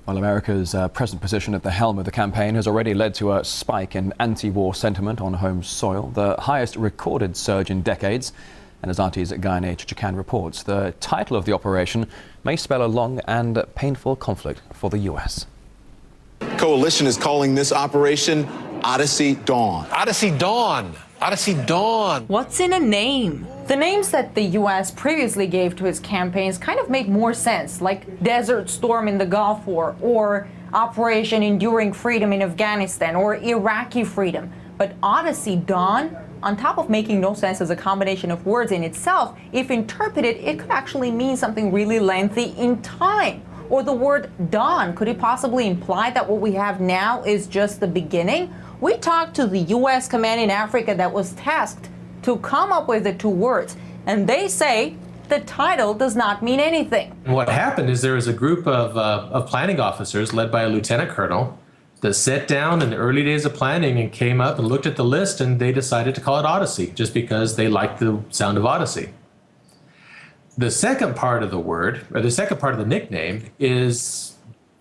Well, America's present position at the helm of the campaign has already led to a spike in anti-war sentiment on home soil, the highest recorded surge in decades. And as RT's Gayne Chichakyan reports, the title of the operation may spell a long and painful conflict for the U.S. Coalition is calling this operation Odyssey Dawn. Odyssey Dawn. Odyssey Dawn. What's in a name? The names that the U.S. previously gave to its campaigns kind of make more sense, like Desert Storm in the Gulf War, or Operation Enduring Freedom in Afghanistan, or Iraqi Freedom. But Odyssey Dawn, on top of making no sense as a combination of words in itself, if interpreted, it could actually mean something really lengthy in time. Or the word dawn, could it possibly imply that what we have now is just the beginning? We talked to the U.S. command in Africa that was tasked to come up with the two words, and they say the title does not mean anything. What happened is there was a group of planning officers led by a lieutenant colonel that sat down in the early days of planning and came up and looked at the list, and they decided to call it Odyssey just because they liked the sound of Odyssey. The second part of the word, or the second part of the nickname, is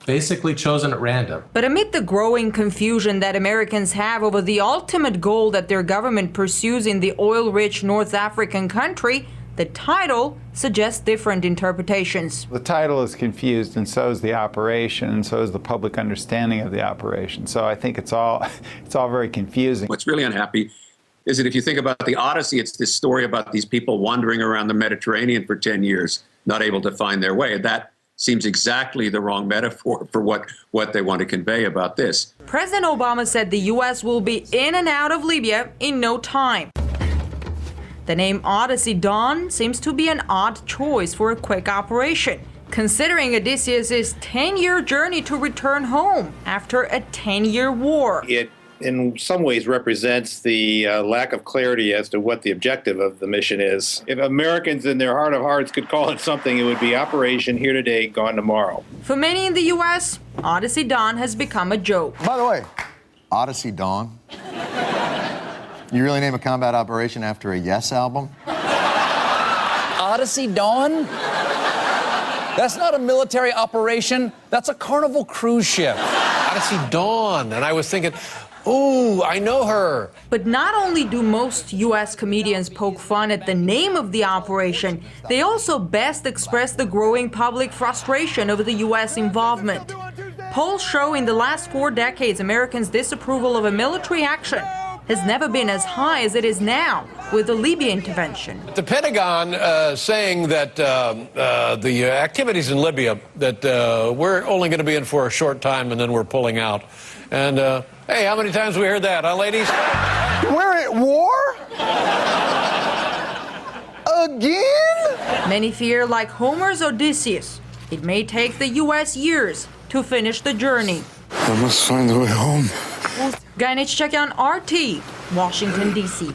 basically chosen at random. But amid the growing confusion that Americans have over the ultimate goal that their government pursues in the oil-rich North African country, the title suggests different interpretations. The title is confused, and so is the operation, and so is the public understanding of the operation. So I think it's all very confusing. What's really unhappy is that if you think about the Odyssey, it's this story about these people wandering around the Mediterranean for 10 years, not able to find their way. That seems exactly the wrong metaphor for what they want to convey about this. President Obama said the U.S. will be in and out of Libya in no time. The name Odyssey Dawn seems to be an odd choice for a quick operation, considering Odysseus' 10-year journey to return home after a 10-year war. It in some ways represents the lack of clarity as to what the objective of the mission is. If Americans in their heart of hearts could call it something, it would be Operation Here Today, Gone Tomorrow. For many in the U.S., Odyssey Dawn has become a joke. By the way, Odyssey Dawn? You really name a combat operation after a Yes album? Odyssey Dawn? That's not a military operation. That's a Carnival cruise ship. Odyssey Dawn. And I was thinking, ooh, I know her. But not only do most U.S. comedians poke fun at the name of the operation, they also best express the growing public frustration over the U.S. involvement. Polls show in the last 4 decades, Americans' disapproval of a military action has never been as high as it is now with the Libya intervention. The Pentagon saying that the activities in Libya, that we're only going to be in for a short time and then we're pulling out. And hey, how many times have we heard that, huh, ladies? We're at war? Again? Many fear, like Homer's Odysseus, it may take the U.S. years to finish the journey. I must find a way home. Gayne Chichakyan, RT, Washington, D.C.